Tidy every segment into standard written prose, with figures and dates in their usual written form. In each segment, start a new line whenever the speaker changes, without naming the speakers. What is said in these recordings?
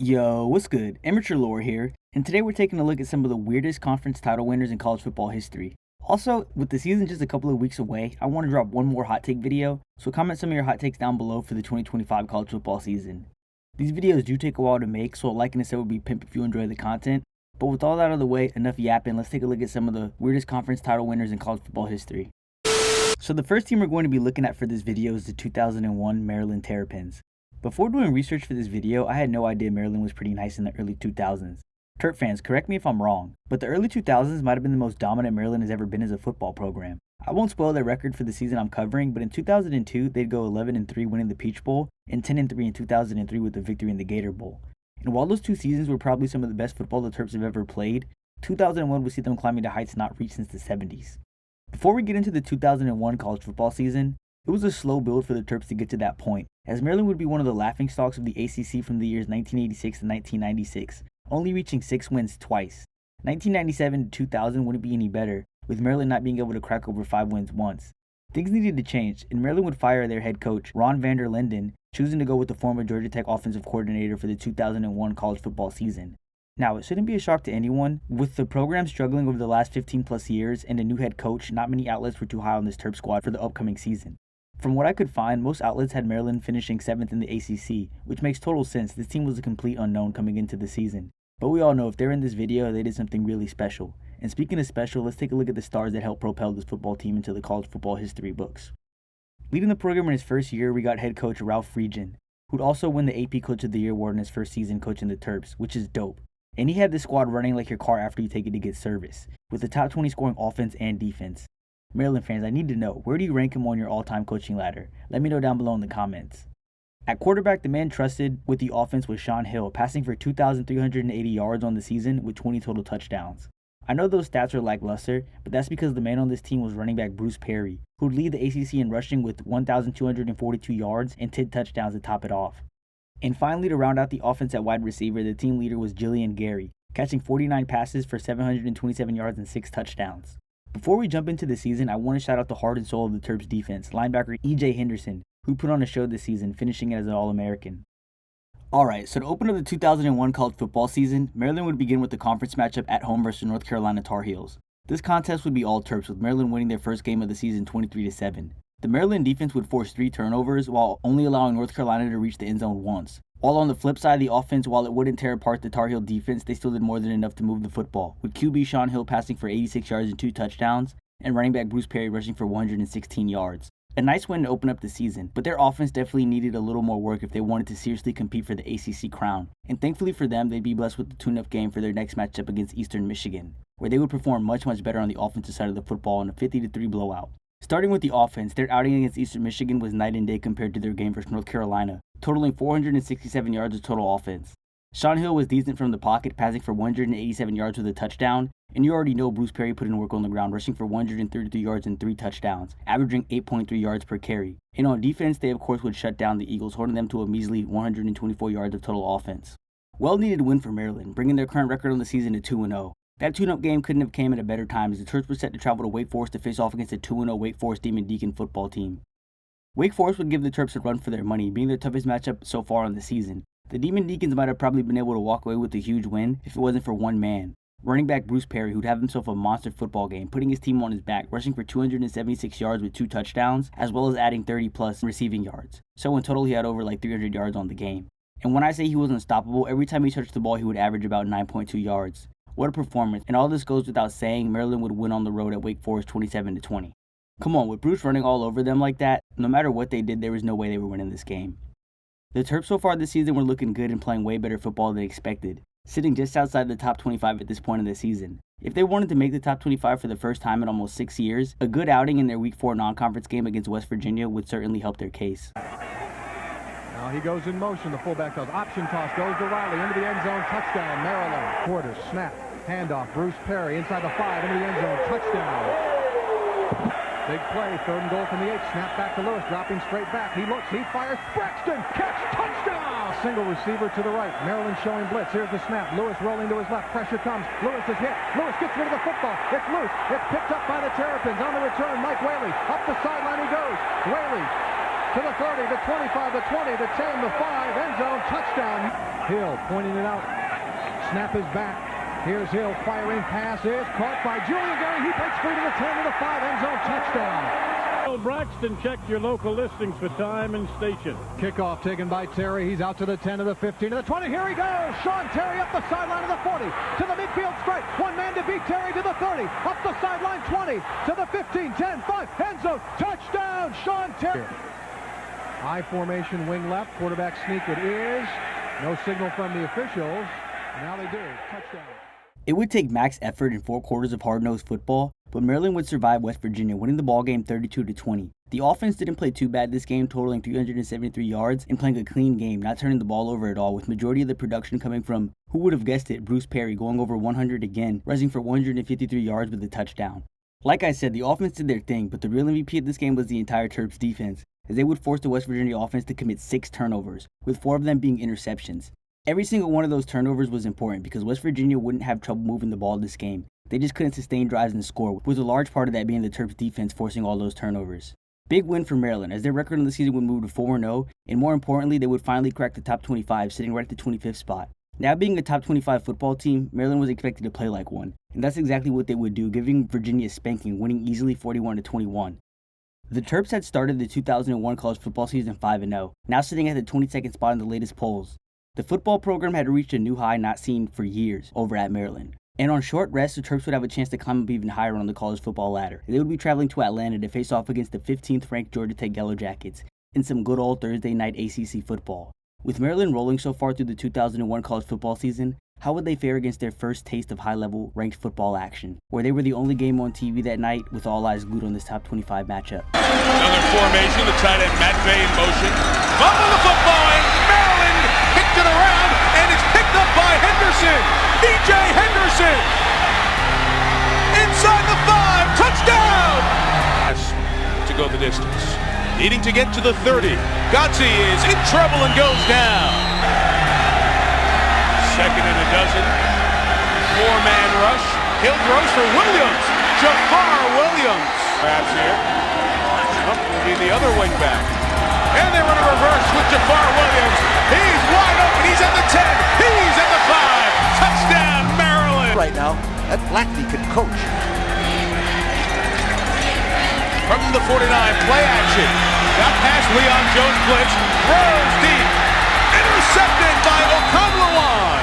Yo, what's good? Amateur Lore here, and today we're taking a look at some of the weirdest conference title winners in college football history. Also, with the season just a couple of weeks away, I want to drop one more hot take video, so comment some of your hot takes down below for the 2025 college football season. These videos do take a while to make, so a like and a sub would be pimp if you enjoy the content. But with all that out of the way, enough yapping, let's take a look at some of the weirdest conference title winners in college football history. So the first team we're going to be looking at for this video is the 2001 Maryland Terrapins. Before doing research for this video, I had no idea Maryland was pretty nice in the early 2000s. Terp fans, correct me if I'm wrong, but the early 2000s might have been the most dominant Maryland has ever been as a football program. I won't spoil their record for the season I'm covering, but in 2002, they'd go 11-3 winning the Peach Bowl, and 10-3 in 2003 with the victory in the Gator Bowl. And while those two seasons were probably some of the best football the Terps have ever played, 2001 would see them climbing to heights not reached since the 70s. Before we get into the 2001 college football season, it was a slow build for the Terps to get to that point, as Maryland would be one of the laughingstocks of the ACC from the years 1986 and 1996, only reaching 6 wins twice. 1997 to 2000 wouldn't be any better, with Maryland not being able to crack over 5 wins once. Things needed to change, and Maryland would fire their head coach, Ron Vander Linden, choosing to go with the former Georgia Tech offensive coordinator for the 2001 college football season. Now, it shouldn't be a shock to anyone, with the program struggling over the last 15 plus years and a new head coach, not many outlets were too high on this Terp squad for the upcoming season. From what I could find, most outlets had Maryland finishing 7th in the ACC, which makes total sense. This team was a complete unknown coming into the season. But we all know if they're in this video, they did something really special. And speaking of special, let's take a look at the stars that helped propel this football team into the college football history books. Leading the program in his first year, we got head coach Ralph Friedgen, who'd also win the AP Coach of the Year award in his first season coaching the Terps, which is dope. And he had this squad running like your car after you take it to get service, with the top 20 scoring offense and defense. Maryland fans, I need to know, where do you rank him on your all-time coaching ladder? Let me know down below in the comments. At quarterback, the man trusted with the offense was Shaun Hill, passing for 2,380 yards on the season with 20 total touchdowns. I know those stats are lackluster, but that's because the man on this team was running back Bruce Perry, who'd lead the ACC in rushing with 1,242 yards and 10 touchdowns to top it off. And finally, to round out the offense at wide receiver, the team leader was Jillian Gary, catching 49 passes for 727 yards and 6 touchdowns. Before we jump into the season, I want to shout out the heart and soul of the Terps defense, linebacker E.J. Henderson, who put on a show this season, finishing it as an All-American. Alright, so to open up the 2001 college football season, Maryland would begin with the conference matchup at home versus North Carolina Tar Heels. This contest would be all Terps, with Maryland winning their first game of the season 23-7. The Maryland defense would force 3 turnovers while only allowing North Carolina to reach the end zone once. While on the flip side, the offense, while it wouldn't tear apart the Tar Heel defense, they still did more than enough to move the football, with QB Shaun Hill passing for 86 yards and 2 touchdowns, and running back Bruce Perry rushing for 116 yards. A nice win to open up the season, but their offense definitely needed a little more work if they wanted to seriously compete for the ACC crown. And thankfully for them, they'd be blessed with the tune-up game for their next matchup against Eastern Michigan, where they would perform much better on the offensive side of the football in a 50-3 blowout. Starting with the offense, their outing against Eastern Michigan was night and day compared to their game versus North Carolina, totaling 467 yards of total offense. Shaun Hill was decent from the pocket, passing for 187 yards with a touchdown, and you already know Bruce Perry put in work on the ground, rushing for 133 yards and 3 touchdowns, averaging 8.3 yards per carry. And on defense, they of course would shut down the Eagles, holding them to a measly 124 yards of total offense. Well-needed win for Maryland, bringing their current record on the season to 2-0. That tune-up game couldn't have came at a better time, as the Terps were set to travel to Wake Forest to face off against a 2-0 Wake Forest Demon Deacon football team. Wake Forest would give the Terps a run for their money, being their toughest matchup so far on the season. The Demon Deacons might have probably been able to walk away with a huge win if it wasn't for one man, running back Bruce Perry, who'd have himself a monster football game, putting his team on his back, rushing for 276 yards with 2 touchdowns, as well as adding 30 plus receiving yards. So in total, he had over 300 yards on the game. And when I say he was unstoppable, every time he touched the ball, he would average about 9.2 yards. What a performance, and all this goes without saying, Maryland would win on the road at Wake Forest 27-20. Come on, with Bruce running all over them like that, no matter what they did, there was no way they were winning this game. The Terps so far this season were looking good and playing way better football than expected, sitting just outside the top 25 at this point in the season. If they wanted to make the top 25 for the first time in almost 6 years, a good outing in their Week 4 non-conference game against West Virginia would certainly help their case.
Now he goes in motion. The fullback does option toss, goes to Riley into the end zone, touchdown Maryland. Quarter snap, handoff, Bruce Perry inside the 5 into the end zone, touchdown. Big play, 3rd and goal from the 8. Snap back to Lewis, dropping straight back. He looks, he fires. Braxton, catch, touchdown! Single receiver to the right. Maryland showing blitz. Here's the snap. Lewis rolling to his left. Pressure comes. Lewis is hit. Lewis gets rid of the football. It's loose. It's picked up by the Terrapins. On the return, Mike Whaley. Up the sideline he goes. Whaley to the 30, the 25, the 20, the 10, the 5, end zone, touchdown. Hill pointing it out. Snap is back. Here's Hill firing, pass is caught by Julian Gary. He breaks free to the 10 to the 5, end zone, touchdown.
Braxton, check your local listings for time and station.
Kickoff taken by Terry. He's out to the 10 to the 15 to the 20. Here he goes. Sean Terry up the sideline of the 40 to the midfield stripe. One man to beat Terry to the 30. Up the sideline 20 to the 15, 10, 5, end zone, touchdown, Sean Terry. I formation, wing left, quarterback sneak it is. No signal from the officials. Now they do. Touchdown.
It would take max effort in 4 quarters of hard-nosed football, but Maryland would survive West Virginia, winning the ballgame 32-20. The offense didn't play too bad this game, totaling 373 yards and playing a clean game, not turning the ball over at all, with majority of the production coming from, who would have guessed it, Bruce Perry going over 100 again, rushing for 153 yards with a touchdown. Like I said, the offense did their thing, but the real MVP of this game was the entire Terps defense, as they would force the West Virginia offense to commit 6 turnovers, with 4 of them being interceptions. Every single one of those turnovers was important because West Virginia wouldn't have trouble moving the ball this game. They just couldn't sustain drives and score, with a large part of that being the Terps defense forcing all those turnovers. Big win for Maryland, as their record in the season would move to 4-0, and more importantly, they would finally crack the top 25, sitting right at the 25th spot. Now being a top 25 football team, Maryland was expected to play like one, and that's exactly what they would do, giving Virginia a spanking, winning easily 41-21. The Terps had started the 2001 college football season 5-0, now sitting at the 22nd spot in the latest polls. The football program had reached a new high not seen for years over at Maryland. And on short rest, the Terps would have a chance to climb up even higher on the college football ladder. They would be traveling to Atlanta to face off against the 15th ranked Georgia Tech Yellow Jackets in some good old Thursday night ACC football. With Maryland rolling so far through the 2001 college football season, how would they fare against their first taste of high-level ranked football action, where they were the only game on TV that night with all eyes glued on this top 25 matchup?
Another formation, the tight end Matt Bay in motion. Fumble the football, and Maryland kicked it around, and it's picked up by Henderson. B.J. Henderson! Inside the 5, touchdown! To go the distance. Needing to get to the 30. Gotze is in trouble and goes down. Second and a dozen. 4-man rush. He'll throw for Williams. Jafar Williams. Perhaps here. Will be the other wing back. And they run a reverse with Jafar Williams. He's wide open. He's at the 10. He's at the 5. Touchdown, Maryland.
Right now, that Blackney can coach.
From the 49, play action. Got past Leon Jones blitz. Throws deep. Intercepted by Okamlawan.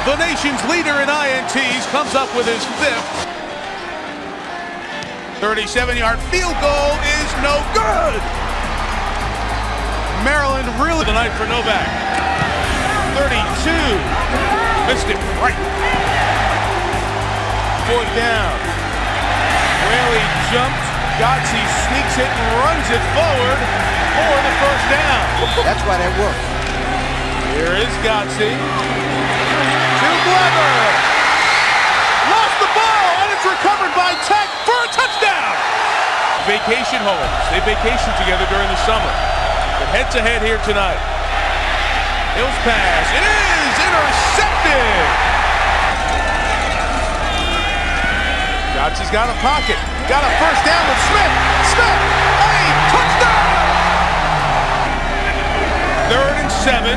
The nation's leader in INTs comes up with his 5th. 37-yard field goal is no good. Maryland really tonight for Novak. 32. Missed it right. 4th down. Whaley jumped. Gotze sneaks it and runs it forward for the first down.
That's why that works.
Here is Gotze. To Glover. Lost the ball, and it's recovered by Tech for a touchdown. Vacation homes. They vacation together during the summer. But head-to-head here tonight. Hill's pass. It is intercepted. Gotze's got a pocket. Got a first down with Smith. Smith, a touchdown! 3rd and 7.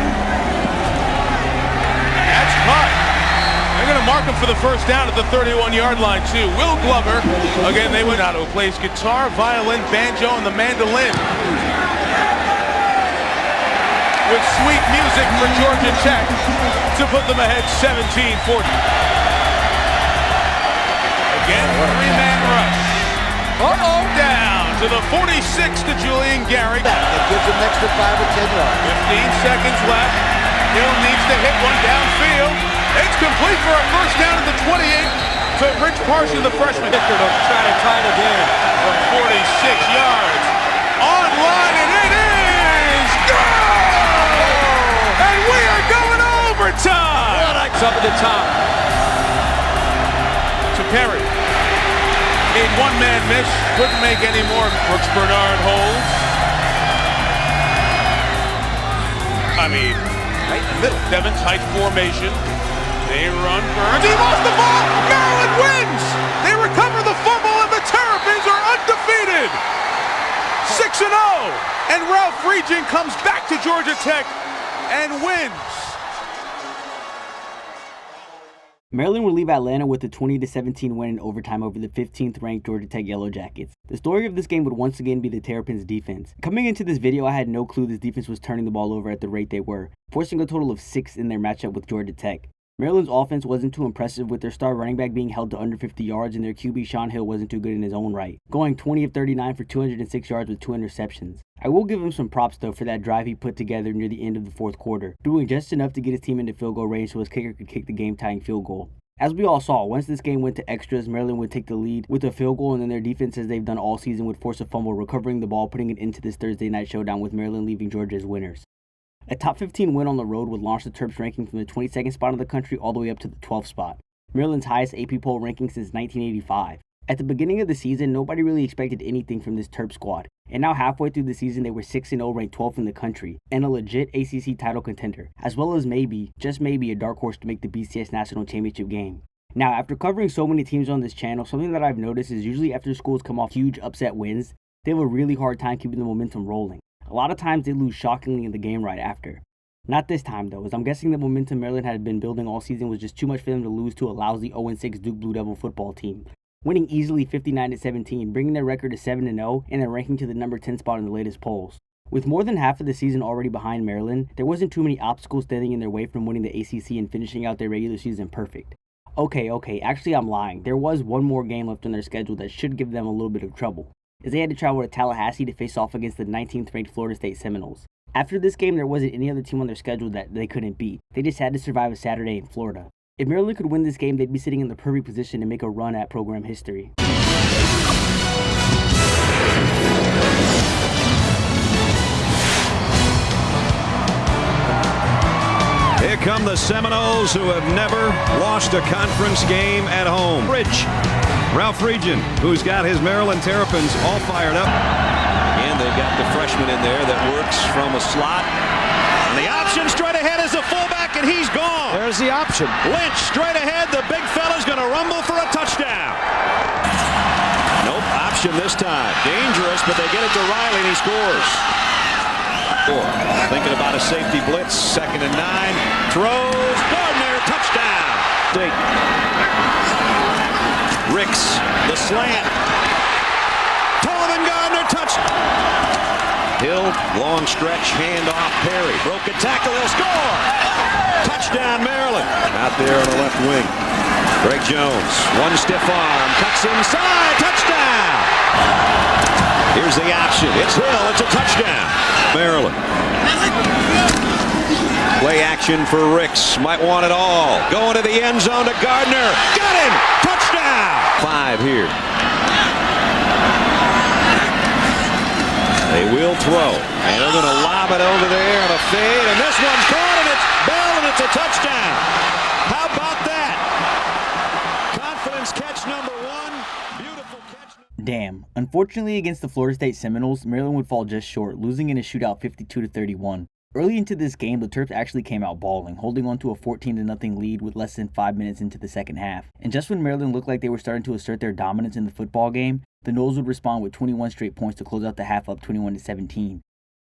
That's caught. They're going to mark him for the first down at the 31-yard line, too. Will Glover, again, they went out who plays guitar, violin, banjo, and the mandolin. With sweet music for Georgia Tech to put them ahead 17-14. Again, 3-man rush. Down to the 46 to Julian Gary.
That gives him an extra 5 or 10 yards.
15 seconds left. Hill needs to hit one downfield. It's complete for a first down at the 28 to Rich Parson, the freshman.
Try to tie the game
from 46 yards. Online, and it is goal! And we are going overtime.
Up at the top.
To Perry. Made one-man miss, couldn't make any more. Brooks Bernard holds. Right in the middle. Devon's height formation. They run. Burns. He lost the ball. Maryland wins. They recover the fumble, and the Terrapins are undefeated. 6 6-0, and Ralph Regent comes back to Georgia Tech and wins.
Maryland would leave Atlanta with a 20-17 win in overtime over the 15th-ranked Georgia Tech Yellow Jackets. The story of this game would once again be the Terrapins' defense. Coming into this video, I had no clue this defense was turning the ball over at the rate they were, forcing a total of 6 in their matchup with Georgia Tech. Maryland's offense wasn't too impressive, with their star running back being held to under 50 yards, and their QB Sean Hill wasn't too good in his own right, going 20 of 39 for 206 yards with 2 interceptions. I will give him some props though for that drive he put together near the end of the fourth quarter, doing just enough to get his team into field goal range so his kicker could kick the game-tying field goal. As we all saw, once this game went to extras, Maryland would take the lead with a field goal, and then their defense, as they've done all season, would force a fumble, recovering the ball, putting it into this Thursday night showdown with Maryland leaving Georgia as winners. A top 15 win on the road would launch the Terps ranking from the 22nd spot in the country all the way up to the 12th spot, Maryland's highest AP poll ranking since 1985. At the beginning of the season, nobody really expected anything from this Terp squad, and now halfway through the season they were 6-0, ranked 12th in the country, and a legit ACC title contender, as well as maybe, just maybe, a dark horse to make the BCS National Championship game. Now, after covering so many teams on this channel, something that I've noticed is usually after schools come off huge upset wins, they have a really hard time keeping the momentum rolling. A lot of times they lose shockingly in the game right after. Not this time though, as I'm guessing the momentum Maryland had been building all season was just too much for them to lose to a lousy 0-6 Duke Blue Devil football team, winning easily 59-17, bringing their record to 7-0 and their ranking to the number 10 spot in the latest polls. With more than half of the season already behind Maryland, there wasn't too many obstacles standing in their way from winning the ACC and finishing out their regular season perfect. Okay, actually I'm lying. There was one more game left on their schedule that should give them a little bit of trouble, as they had to travel to Tallahassee to face off against the 19th ranked Florida State Seminoles. After this game, there wasn't any other team on their schedule that they couldn't beat. They just had to survive a Saturday in Florida. If Maryland could win this game, they'd be sitting in the perfect position to make a run at program history.
Here come the Seminoles, who have never lost a conference game at home. Ralph Regent, who's got his Maryland Terrapins all fired up.
And they've got the freshman in there that works from a slot. And the option straight ahead is a fullback, and he's gone.
There's the option.
Lynch straight ahead. The big fella's going to rumble for a touchdown. Nope, option this time. Dangerous, but they get it to Riley, and he scores. Thinking about a safety blitz. 2nd and 9. Throws. Gardner, touchdown. Ricks, the slant. Tollivan Gardner, touchdown. Hill, long stretch, handoff, Perry. Broken tackle, he'll score. Touchdown, Maryland. Out there on the left wing. Greg Jones, one stiff arm, cuts inside, touchdown. Here's the option. It's Hill, it's a touchdown. Maryland. Play action for Ricks. Might want it all. Going to the end zone to Gardner. Got him! Touchdown! 5 here. They will throw. And they're going to lob it over there on a fade. And this one's caught, and it's Bell, and it's a touchdown. How about that? Confidence catch number 1. Beautiful catch.
Damn. Unfortunately, against the Florida State Seminoles, Maryland would fall just short, losing in a shootout 52-31. Early into this game, the Terps actually came out balling, holding on to a 14-0 lead with less than 5 minutes into the second half. And just when Maryland looked like they were starting to assert their dominance in the football game, the Noles would respond with 21 straight points to close out the half up 21-17.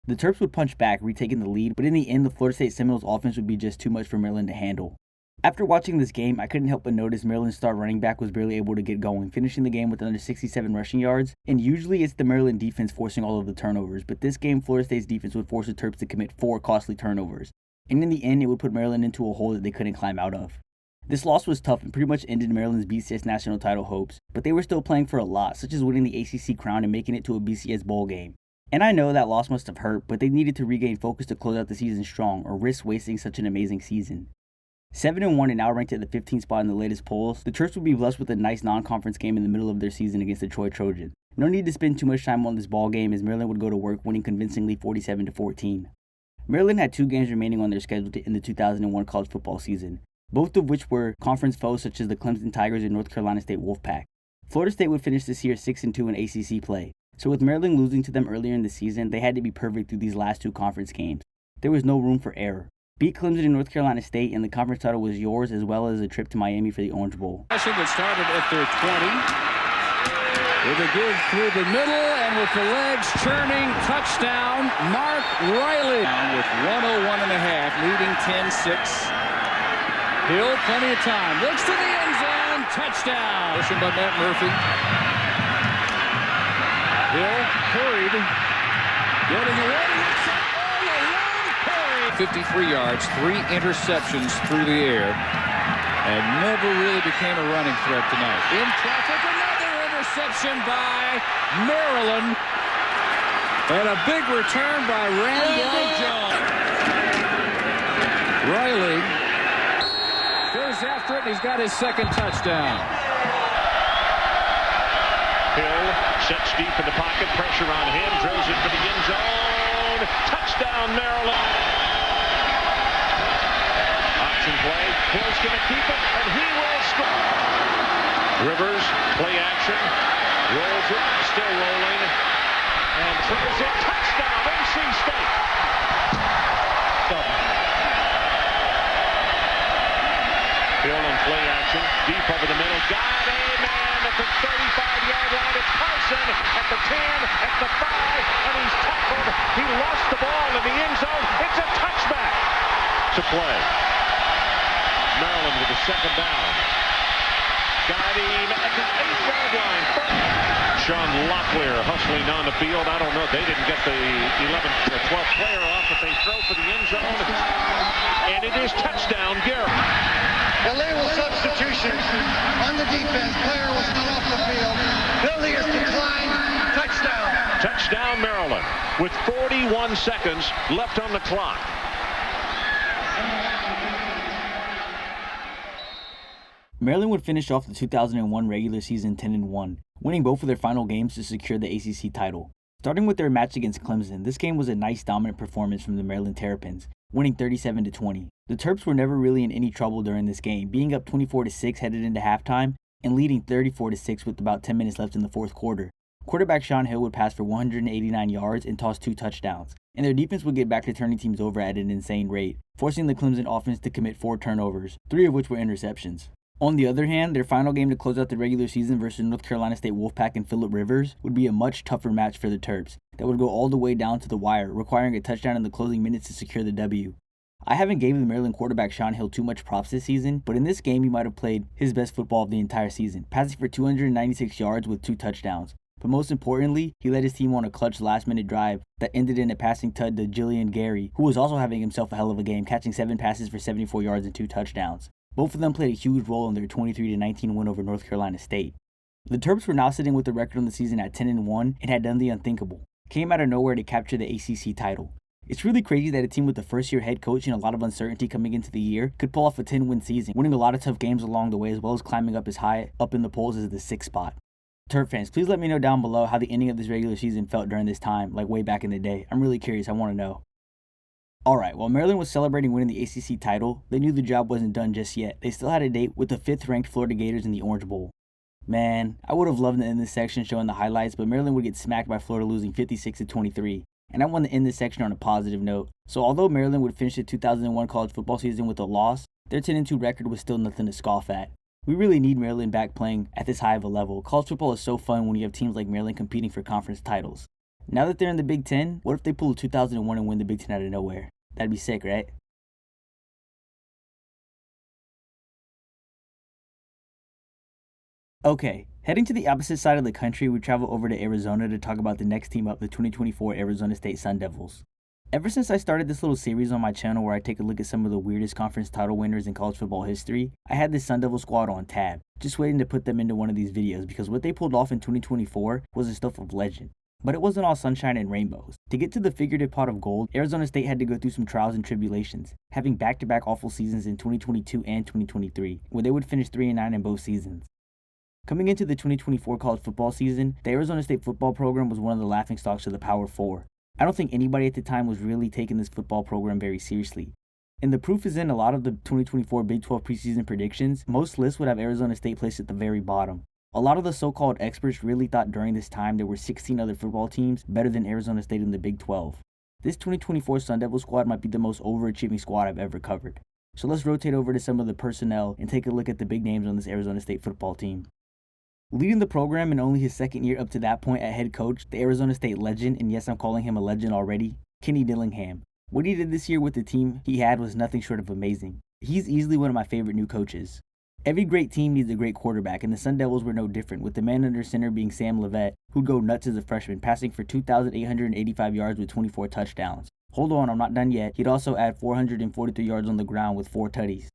The Terps would punch back, retaking the lead, but in the end, the Florida State Seminoles offense would be just too much for Maryland to handle. After watching this game, I couldn't help but notice Maryland's star running back was barely able to get going, finishing the game with under 67 rushing yards, and usually it's the Maryland defense forcing all of the turnovers, but this game Florida State's defense would force the Terps to commit 4 costly turnovers, and in the end it would put Maryland into a hole that they couldn't climb out of. This loss was tough and pretty much ended Maryland's BCS national title hopes, but they were still playing for a lot, such as winning the ACC crown and making it to a BCS bowl game. And I know that loss must have hurt, but they needed to regain focus to close out the season strong, or risk wasting such an amazing season. 7-1 and now ranked at the 15th spot in the latest polls, the Terps would be blessed with a nice non-conference game in the middle of their season against the Troy Trojans. No need to spend too much time on this ball game, as Maryland would go to work, winning convincingly 47-14. Maryland had 2 games remaining on their schedule to end the 2001 college football season, both of which were conference foes such as the Clemson Tigers and North Carolina State Wolfpack. Florida State would finish this year 6-2 in ACC play, so with Maryland losing to them earlier in the season, they had to be perfect through these last 2 conference games. There was no room for error. Beat Clemson and North Carolina State, and the conference title was yours, as well as a trip to Miami for the Orange Bowl.
That started at their 20.
With a give through the middle and with the legs churning, touchdown, Mark Riley. With 101 and a half, leading 10-6. Hill, plenty of time, looks to the end zone, touchdown. Listen by Matt Murphy. Hill hurried, getting away. 53 yards, 3 interceptions through the air, and never really became a running threat tonight. In traffic, another interception by Maryland, and a big return by Randall Jones. Riley goes after it, and he's got his second touchdown.
Hill sets deep in the pocket, pressure on him, drills it for the end zone. Touchdown, Maryland. Play. Hill's going to keep it, and he will score. Rivers, play action, rolls it, still rolling, and throws it. Touchdown, NC State. Hill in play action, deep over the middle. Got a man at the 35-yard line. It's Carson at the 10, at the 5, and he's tackled. He lost the ball in the end zone. It's a touchback to play. Maryland with a second down. Got him at the 8-yard line. Sean Locklear hustling on the field. I don't know. They didn't get the 11th or 12th player off, but they throw for the end zone. And it is touchdown, Garrett.
Illegal substitution on the defense. Player was not off the field. Penalty is declined. Touchdown.
Touchdown, Maryland, with 41 seconds left on the clock.
Maryland would finish off the 2001 regular season 10-1, winning both of their final games to secure the ACC title. Starting with their match against Clemson, this game was a nice dominant performance from the Maryland Terrapins, winning 37-20. The Terps were never really in any trouble during this game, being up 24-6 headed into halftime and leading 34-6 with about 10 minutes left in the fourth quarter. Quarterback Sean Hill would pass for 189 yards and toss 2 touchdowns, and their defense would get back to turning teams over at an insane rate, forcing the Clemson offense to commit 4 turnovers, 3 of which were interceptions. On the other hand, their final game to close out the regular season versus North Carolina State Wolfpack and Phillip Rivers would be a much tougher match for the Terps that would go all the way down to the wire, requiring a touchdown in the closing minutes to secure the W. I haven't gave the Maryland quarterback Sean Hill too much props this season, but in this game he might have played his best football of the entire season, passing for 296 yards with 2 touchdowns. But most importantly, he led his team on a clutch last-minute drive that ended in a passing tud to Jillian Gary, who was also having himself a hell of a game, catching 7 passes for 74 yards and 2 touchdowns. Both of them played a huge role in their 23-19 win over North Carolina State. The Terps were now sitting with the record on the season at 10-1 and had done the unthinkable. Came out of nowhere to capture the ACC title. It's really crazy that a team with a first-year head coach and a lot of uncertainty coming into the year could pull off a 10-win season, winning a lot of tough games along the way as well as climbing up as high up in the polls as the 6th spot. Terp fans, please let me know down below how the ending of this regular season felt during this time, like way back in the day. I'm really curious, I want to know. Alright, while Maryland was celebrating winning the ACC title, they knew the job wasn't done just yet. They still had a date with the 5th-ranked Florida Gators in the Orange Bowl. Man, I would have loved to end this section showing the highlights, but Maryland would get smacked by Florida losing 56-23. And I want to end this section on a positive note. So although Maryland would finish the 2001 college football season with a loss, their 10-2 record was still nothing to scoff at. We really need Maryland back playing at this high of a level. College football is so fun when you have teams like Maryland competing for conference titles. Now that they're in the Big Ten, what if they pull a 2001 and win the Big Ten out of nowhere? That'd be sick, right? Okay, heading to the opposite side of the country, we travel over to Arizona to talk about the next team up, the 2024 Arizona State Sun Devils. Ever since I started this little series on my channel where I take a look at some of the weirdest conference title winners in college football history, I had this Sun Devil squad on tab, just waiting to put them into one of these videos because what they pulled off in 2024 was the stuff of legend. But it wasn't all sunshine and rainbows. To get to the figurative pot of gold, Arizona State had to go through some trials and tribulations, having back-to-back awful seasons in 2022 and 2023, where they would finish 3-9 in both seasons. Coming into the 2024 college football season, the Arizona State football program was one of the laughingstocks of the Power Four. I don't think anybody at the time was really taking this football program very seriously. And the proof is in a lot of the 2024 Big 12 preseason predictions. Most lists would have Arizona State placed at the very bottom. A lot of the so-called experts really thought during this time there were 16 other football teams better than Arizona State in the Big 12. This 2024 Sun Devil squad might be the most overachieving squad I've ever covered. So let's rotate over to some of the personnel and take a look at the big names on this Arizona State football team. Leading the program in only his second year up to that point at head coach, the Arizona State legend, and yes, I'm calling him a legend already, Kenny Dillingham. What he did this year with the team he had was nothing short of amazing. He's easily one of my favorite new coaches. Every great team needs a great quarterback, and the Sun Devils were no different, with the man under center being Sam Leavitt, who'd go nuts as a freshman, passing for 2,885 yards with 24 touchdowns. Hold on, I'm not done yet. He'd also add 443 yards on the ground with 4 tutties.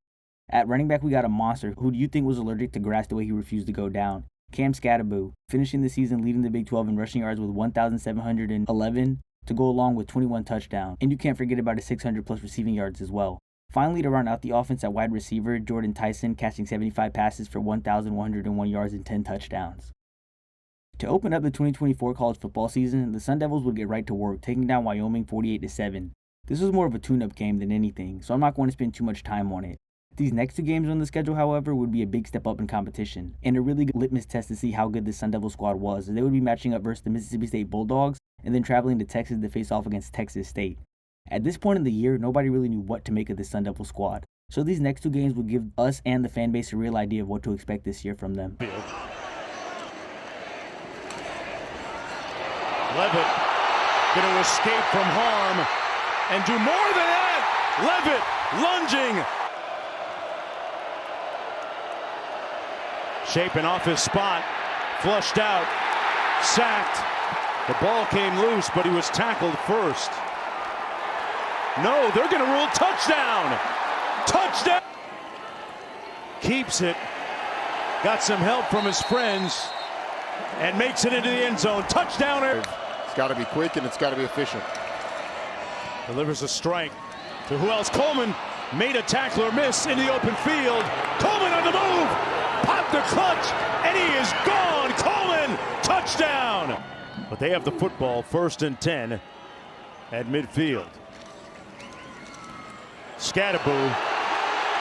At running back, we got a monster. Who do you think was allergic to grass the way he refused to go down? Cam Skattebo, finishing the season leading the Big 12 in rushing yards with 1,711 to go along with 21 touchdowns. And you can't forget about his 600 plus receiving yards as well. Finally, to round out the offense at wide receiver, Jordan Tyson catching 75 passes for 1,101 yards and 10 touchdowns. To open up the 2024 college football season, the Sun Devils would get right to work, taking down Wyoming 48-7. This was more of a tune-up game than anything, so I'm not going to spend too much time on it. These next 2 games on the schedule, however, would be a big step up in competition, and a really good litmus test to see how good the Sun Devil squad was, as they would be matching up versus the Mississippi State Bulldogs, and then traveling to Texas to face off against Texas State. At this point in the year, nobody really knew what to make of the Sun Devil squad, so these next 2 games would give us and the fan base a real idea of what to expect this year from them.
Leavitt going to escape from harm and do more than that. Leavitt lunging. Shaping off his spot, flushed out, sacked. The ball came loose, but he was tackled first. No, they're going to rule touchdown. Touchdown. Keeps it. Got some help from his friends and makes it into the end zone. Touchdown.
It's got to be quick and it's got to be efficient.
Delivers a strike to who else? Coleman made a tackler miss in the open field. Coleman on the move. Popped the clutch and he is gone. Coleman, touchdown. But they have the football, 1st and 10 at midfield. Skattebo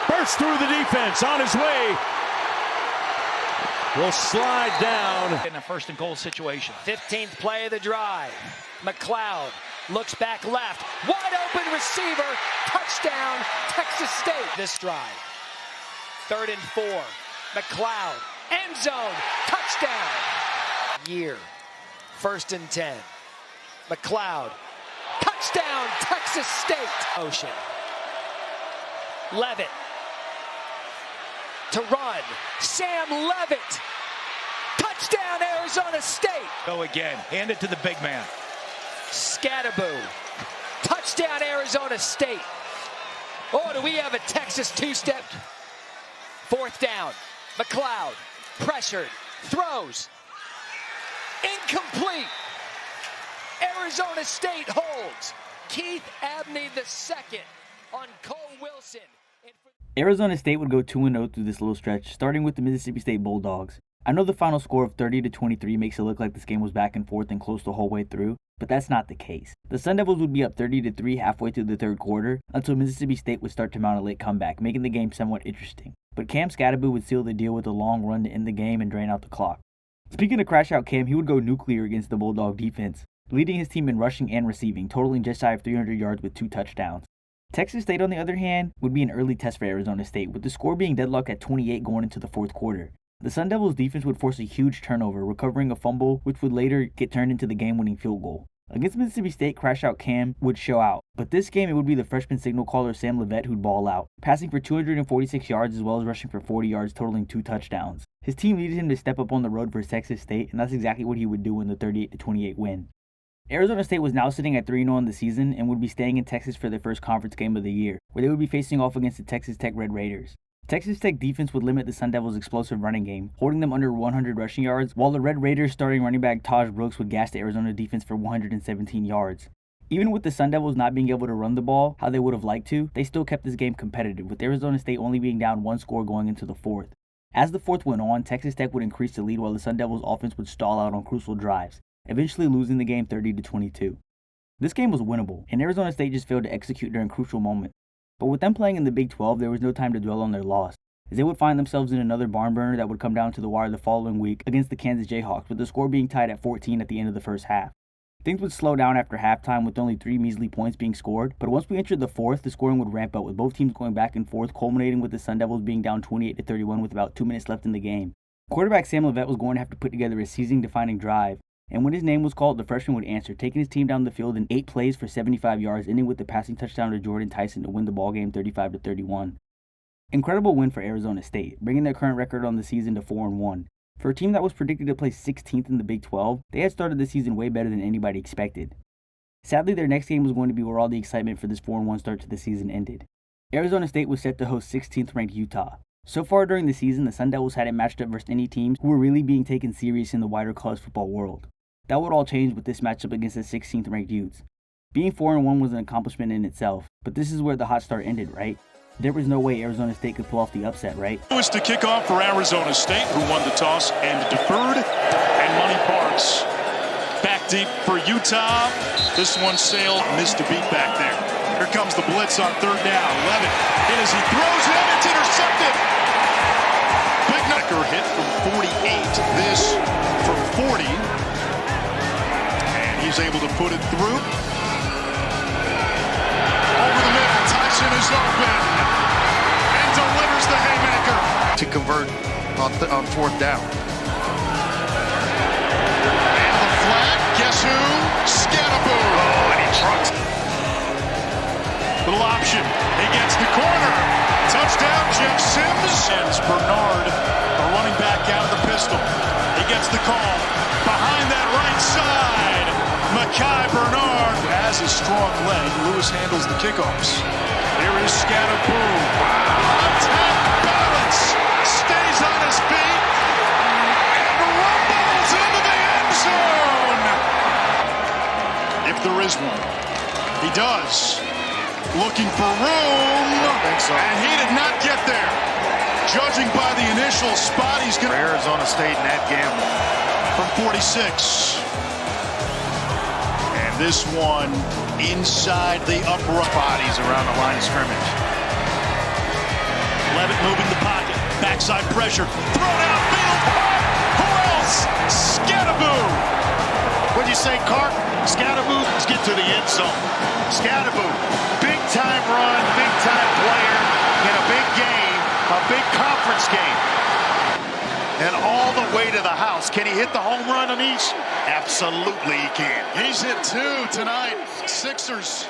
bursts through the defense on his way. Will slide down.
In a 1st and goal situation. 15th play of the drive. McLeod looks back left. Wide open receiver. Touchdown, Texas State. This drive. 3rd and 4. McLeod. End zone. Touchdown. Year. 1st and 10. McLeod. Touchdown, Texas State. Ocean. Leavitt. To run. Sam Leavitt. Touchdown, Arizona State. Go again. Hand it to the big man. Skattebo. Touchdown, Arizona State. Oh, do we have a Texas 2-step? 4th down. McLeod. Pressured. Throws. Incomplete. Arizona State holds. Keith Abney II on Cole Wilson.
Arizona State would go 2-0 through this little stretch, starting with the Mississippi State Bulldogs. I know the final score of 30-23 makes it look like this game was back and forth and close the whole way through, but that's not the case. The Sun Devils would be up 30-3 halfway through the 3rd quarter until Mississippi State would start to mount a late comeback, making the game somewhat interesting. But Cam Skattebo would seal the deal with a long run to end the game and drain out the clock. Speaking of crash out Cam, he would go nuclear against the Bulldog defense, leading his team in rushing and receiving, totaling just shy of 300 yards with 2 touchdowns. Texas State, on the other hand, would be an early test for Arizona State, with the score being deadlocked at 28 going into the 4th quarter. The Sun Devils defense would force a huge turnover, recovering a fumble, which would later get turned into the game-winning field goal. Against Mississippi State, crash out Cam would show out, but this game it would be the freshman signal caller Sam Leavitt who'd ball out, passing for 246 yards as well as rushing for 40 yards, totaling 2 touchdowns. His team needed him to step up on the road for Texas State, and that's exactly what he would do in the 38-28 win. Arizona State was now sitting at 3-0 in the season and would be staying in Texas for their first conference game of the year, where they would be facing off against the Texas Tech Red Raiders. Texas Tech defense would limit the Sun Devils' explosive running game, holding them under 100 rushing yards, while the Red Raiders starting running back Taj Brooks would gas the Arizona defense for 117 yards. Even with the Sun Devils not being able to run the ball how they would have liked to, they still kept this game competitive, with Arizona State only being down 1 score going into the 4th. As the 4th went on, Texas Tech would increase the lead while the Sun Devils' offense would stall out on crucial drives, eventually losing the game 30-22. This game was winnable, and Arizona State just failed to execute during crucial moments. But with them playing in the Big 12, there was no time to dwell on their loss, as they would find themselves in another barn burner that would come down to the wire the following week against the Kansas Jayhawks, with the score being tied at 14 at the end of the first half. Things would slow down after halftime with only 3 measly points being scored, but once we entered the 4th, the scoring would ramp up with both teams going back and forth, culminating with the Sun Devils being down 28-31 with about 2 minutes left in the game. Quarterback Sam Levitt was going to have to put together a season-defining drive, and when his name was called, the freshman would answer, taking his team down the field in 8 plays for 75 yards, ending with the passing touchdown to Jordan Tyson to win the ballgame 35-31. Incredible win for Arizona State, bringing their current record on the season to 4-1. For a team that was predicted to place 16th in the Big 12, they had started the season way better than anybody expected. Sadly, their next game was going to be where all the excitement for this 4-1 start to the season ended. Arizona State was set to host 16th-ranked Utah. So far during the season, the Sun Devils hadn't matched up versus any teams who were really being taken serious in the wider college football world. That would all change with this matchup against the 16th-ranked Utes. Being 4-1 was an accomplishment in itself, but this is where the hot start ended, right? There was no way Arizona State could pull off the upset, right?
It was to kick off for Arizona State, who won the toss and deferred, and Money Parks back deep for Utah. This one sailed, missed a beat back there. Here comes the blitz on 3rd down. Levitt in as he throws it, it's intercepted. Big Knucker hit from 48, this from 40. And he's able to put it through. Over the middle, Tyson is open and delivers the haymaker.
To convert on 4th down.
And the flag, guess who? Scatterboo. Oh, and he trucks. Little option. He gets the corner. Touchdown, Jeff Sims. And Bernard, the running back out of the pistol. He gets the call. Behind that right side, Mekhi Bernard has a strong leg. Lewis handles the kickoffs. Here is Scatterboo. Top balance. Stays on his feet. And rumbles into the end zone. If there is one. He does. Looking for room. And he did not get there. Judging by the initial spot, he's going to
Arizona State in that gamble.
From 46. And this one inside the upright.
Bodies around the line of scrimmage.
Levitt moving the pocket. Backside pressure. Thrown outfield. Who else? Scatterboo.
What'd you say, Clark? Scatterboo? Let's get to the end zone. Scatterboo. Big time run, big time player in a big game, a big conference game. And all the way to the house. Can he hit the home run on each? Absolutely he can.
He's hit 2 tonight. Sixers.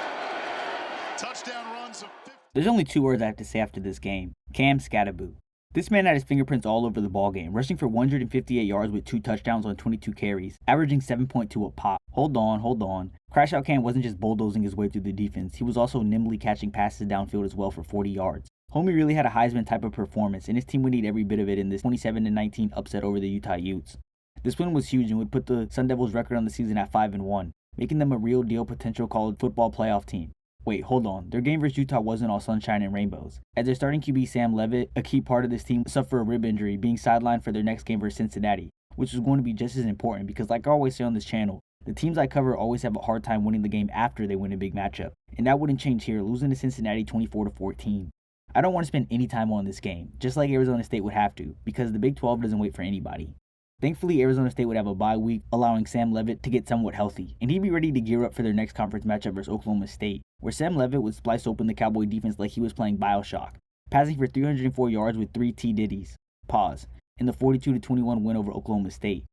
Touchdown runs of 50.
There's only 2 words I have to say after this game. Cam Scatterboo. This man had his fingerprints all over the ballgame, rushing for 158 yards with 2 touchdowns on 22 carries, averaging 7.2 a pop. Hold on. Crash Out Cam wasn't just bulldozing his way through the defense, he was also nimbly catching passes downfield as well for 40 yards. Homie really had a Heisman type of performance, and his team would need every bit of it in this 27-19 upset over the Utah Utes. This win was huge and would put the Sun Devils' record on the season at 5-1, making them a real deal potential college football playoff team. Wait, hold on. Their game versus Utah wasn't all sunshine and rainbows. As their starting QB Sam Levitt, a key part of this team, suffered a rib injury, being sidelined for their next game versus Cincinnati, which was going to be just as important because, like I always say on this channel, the teams I cover always have a hard time winning the game after they win a big matchup, and that wouldn't change here, losing to Cincinnati 24-14. I don't want to spend any time on this game, just like Arizona State would have to, because the Big 12 doesn't wait for anybody. Thankfully, Arizona State would have a bye week, allowing Sam Levitt to get somewhat healthy, and he'd be ready to gear up for their next conference matchup versus Oklahoma State, where Sam Levitt would splice open the Cowboy defense like he was playing Bioshock, passing for 304 yards with 3 T-Diddies. Pause. In the 42-21 win over Oklahoma State.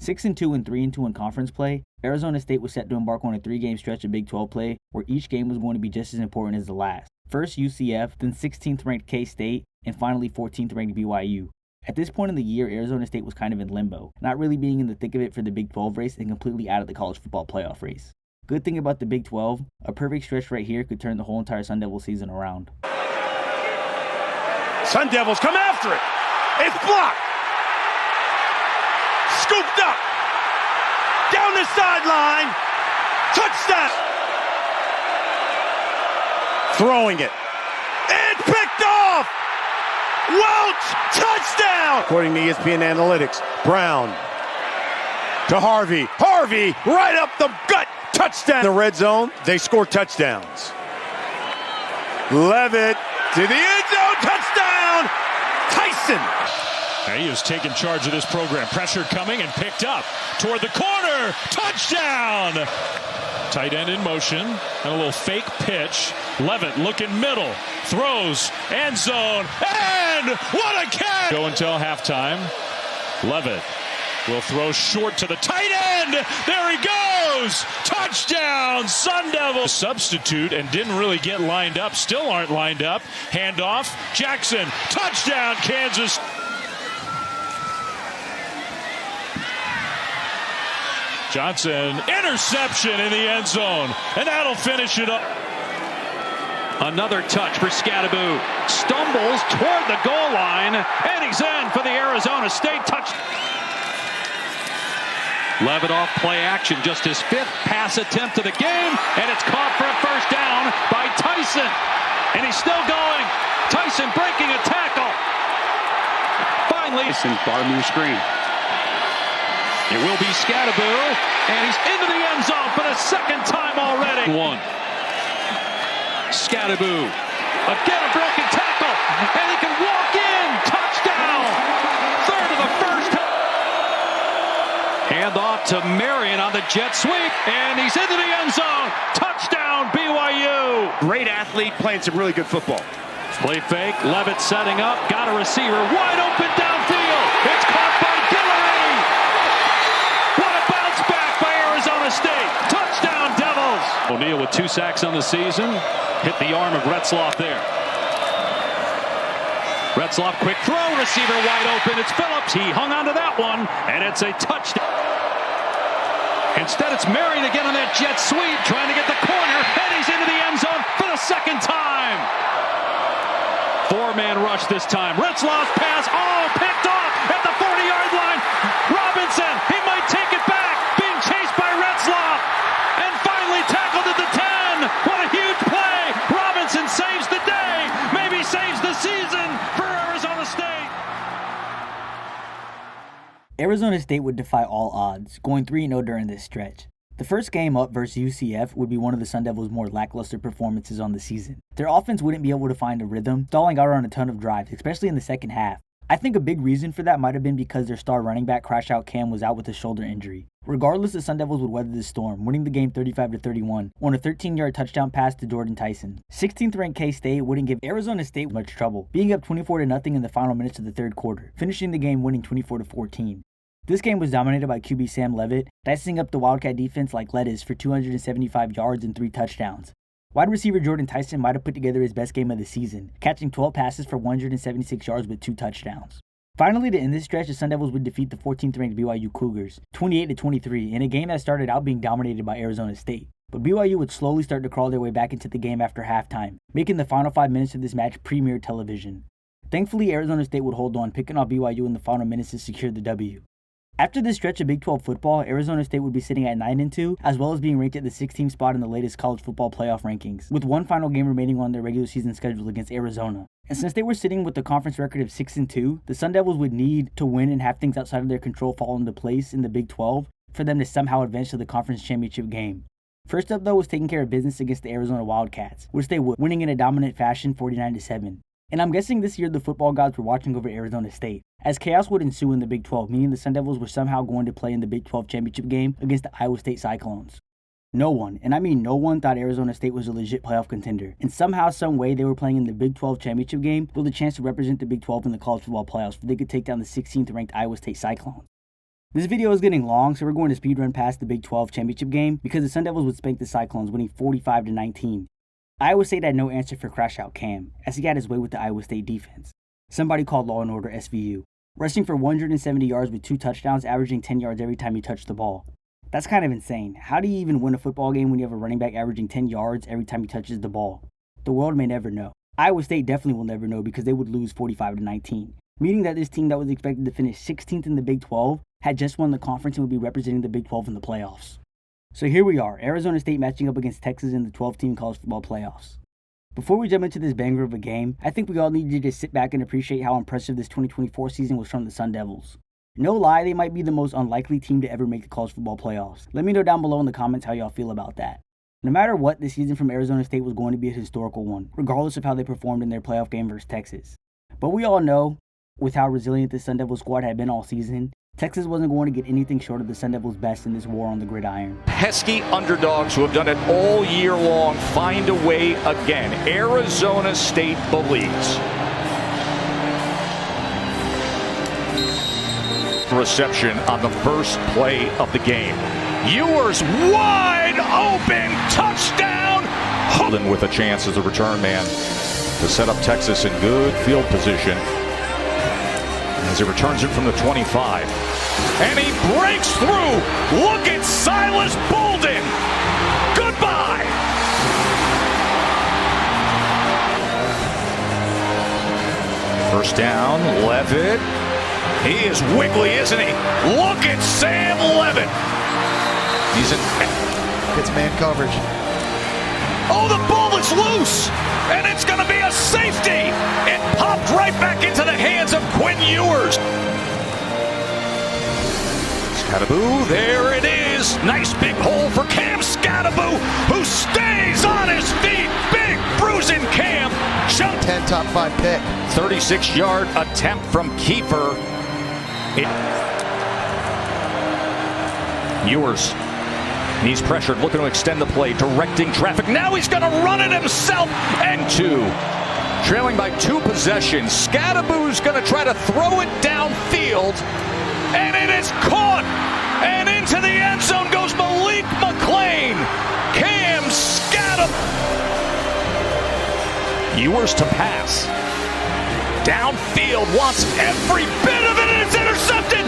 6-2 and 3-2 in conference play, Arizona State was set to embark on a 3-game stretch of Big 12 play, where each game was going to be just as important as the last. First UCF, then 16th ranked K-State, and finally 14th ranked BYU. At this point in the year, Arizona State was kind of in limbo, not really being in the thick of it for the Big 12 race and completely out of the college football playoff race. Good thing about the Big 12, a perfect stretch right here could turn the whole entire Sun Devil season around.
Sun Devils come after it. It's blocked. Scooped up. Down the sideline. Touchdown. Throwing it. And picked off. Welch, touchdown! According to ESPN Analytics, Brown to Harvey. Harvey, right up the gut, touchdown. In the red zone, they score touchdowns. Levitt to the end zone, touchdown! Tyson!
He has taken charge of this program. Pressure coming and picked up toward the corner. Touchdown! Tight end in motion and a little fake pitch. Levitt looking middle, throws, end zone, and what a catch! Go until halftime. Levitt will throw short to the tight end. There he goes. Touchdown, Sun Devils. Substitute and didn't really get lined up. Still aren't lined up. Handoff. Jackson. Touchdown, Kansas. Johnson. Interception in the end zone. And that'll finish it up.
Another touch for Scadaboo. Stumbles toward the goal line. And he's in for the Arizona State touchdown. Levitt off play action, just his 5th pass attempt of the game, and it's caught for a first down by Tyson. And he's still going. Tyson breaking a tackle. Finally,
Tyson bottom of your screen.
It will be Scadaboo, and he's into the end zone for the 2nd time already. One. Scadaboo, again a broken tackle, and he can walk in. Touchdown. 3rd of the first. Hand off to Marion on the jet sweep, and he's into the end zone. Touchdown, BYU.
Great athlete playing some really good football.
Play fake, Levitt setting up, got a receiver wide open downfield. It's caught by Guillory. What a bounce back by Arizona State. Touchdown, Devils. O'Neal with 2 sacks on the season. Hit the arm of Retzloff there. Retzloff, quick throw, receiver wide open. It's Phillips. He hung on to that one, and it's a touchdown. Instead, it's Marion again on that jet sweep, trying to get the corner, and he's into the end zone for the 2nd time. 4-man rush this time. Retzloff's pass, picked off at the 40-yard line. Robinson, he might take it back, being chased by Retzloff, and finally tackled at the 10. What a huge play. Robinson saves the day, maybe saves the season for Arizona State.
Arizona State would defy all odds, going 3-0 during this stretch. The first game up versus UCF would be one of the Sun Devils' more lackluster performances on the season. Their offense wouldn't be able to find a rhythm, stalling out on a ton of drives, especially in the second half. I think a big reason for that might have been because their star running back Crash Out Cam was out with a shoulder injury. Regardless, the Sun Devils would weather the storm, winning the game 35-31 on a 13-yard touchdown pass to Jordan Tyson. 16th ranked K-State wouldn't give Arizona State much trouble, being up 24-0 in the final minutes of the 3rd quarter, finishing the game winning 24-14. This game was dominated by QB Sam Levitt, dicing up the Wildcat defense like lettuce for 275 yards and 3 touchdowns. Wide receiver Jordan Tyson might have put together his best game of the season, catching 12 passes for 176 yards with 2 touchdowns. Finally, to end this stretch, the Sun Devils would defeat the 14th ranked BYU Cougars, 28-23, in a game that started out being dominated by Arizona State. But BYU would slowly start to crawl their way back into the game after halftime, making the final 5 minutes of this match premier television. Thankfully, Arizona State would hold on, picking off BYU in the final minutes to secure the W. After this stretch of Big 12 football, Arizona State would be sitting at 9-2, as well as being ranked at the 16th spot in the latest college football playoff rankings, with one final game remaining on their regular season schedule against Arizona. And since they were sitting with a conference record of 6-2, the Sun Devils would need to win and have things outside of their control fall into place in the Big 12 for them to somehow advance to the conference championship game. First up, though, was taking care of business against the Arizona Wildcats, which they would, winning in a dominant fashion 49-7. And I'm guessing this year the football gods were watching over Arizona State, as chaos would ensue in the Big 12, meaning the Sun Devils were somehow going to play in the Big 12 championship game against the Iowa State Cyclones. No one, and I mean no one, thought Arizona State was a legit playoff contender, and somehow, some way, they were playing in the Big 12 championship game with a chance to represent the Big 12 in the college football playoffs, where they could take down the 16th ranked Iowa State Cyclones. This video is getting long, so we're going to speedrun past the Big 12 championship game because the Sun Devils would spank the Cyclones, winning 45-19. Iowa State had no answer for Crash Out Cam, as he had his way with the Iowa State defense. Somebody called Law & Order SVU, rushing for 170 yards with 2 touchdowns, averaging 10 yards every time he touched the ball. That's kind of insane. How do you even win a football game when you have a running back averaging 10 yards every time he touches the ball? The world may never know. Iowa State definitely will never know because they would lose 45-19, meaning that this team that was expected to finish 16th in the Big 12 had just won the conference and would be representing the Big 12 in the playoffs. So here we are, Arizona State matching up against Texas in the 12-team college football playoffs. Before we jump into this banger of a game, I think we all need to just sit back and appreciate how impressive this 2024 season was from the Sun Devils. No lie, they might be the most unlikely team to ever make the college football playoffs. Let me know down below in the comments how y'all feel about that. No matter what, this season from Arizona State was going to be a historical one, regardless of how they performed in their playoff game versus Texas. But we all know, with how resilient the Sun Devils squad had been all season, Texas wasn't going to get anything short of the Sun Devils' best in this war on the gridiron.
Pesky underdogs who have done it all year long find a way again. Arizona State believes. reception on the first play of the game. Ewers wide open, touchdown! Holden with a chance as the return man to set up Texas in good field position as he returns it from the 25. And he breaks through. Look at Silas Bolden. Goodbye. First down, Levitt. He is wiggly, isn't he? Look at Sam Levitt. He's in.
Gets man coverage.
Oh, the ball is loose, and it's going to be a safety. It popped right back into the hands of Quinn Ewers. Scattaboo, there it is. Nice big hole for Cam Scattaboo, who stays on his feet. Big bruising Cam.
10 top 5 pick.
36-yard attempt from Kiefer. Ewers. He's pressured, looking to extend the play, directing traffic. Now he's going to run it himself. And 2. Trailing by 2 possessions. Scattaboo's going to try to throw it downfield. And it is caught. And into the end zone goes Malik McLean. Cam Scattaboo. Ewers to pass. Downfield, wants every bit of it, and it's intercepted.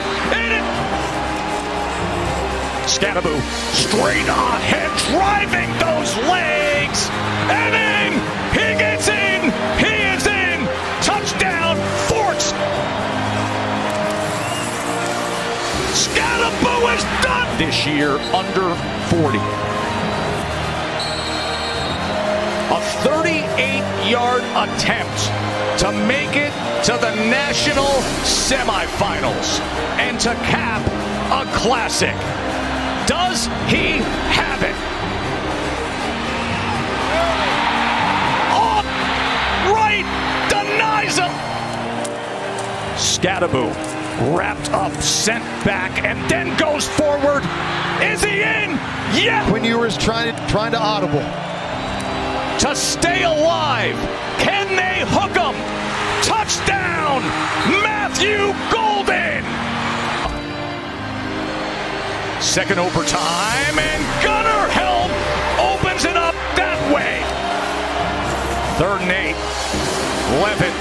Scattaboo straight ahead, driving those legs, and in, he gets in, he is in, touchdown, Forts. Scattaboo is done this year, under 40. A 38-yard attempt to make it to the national semifinals and to cap a classic. Does he have it? Off right, denies him. Scattaboo wrapped up, sent back, and then goes forward. Is he in? Yeah.
Quinn Ewers trying to audible.
To stay alive. Can they hook him? Touchdown, Matthew Golden. Second overtime, and Gunnar Helm opens it up that way. 3rd and 8. Levitt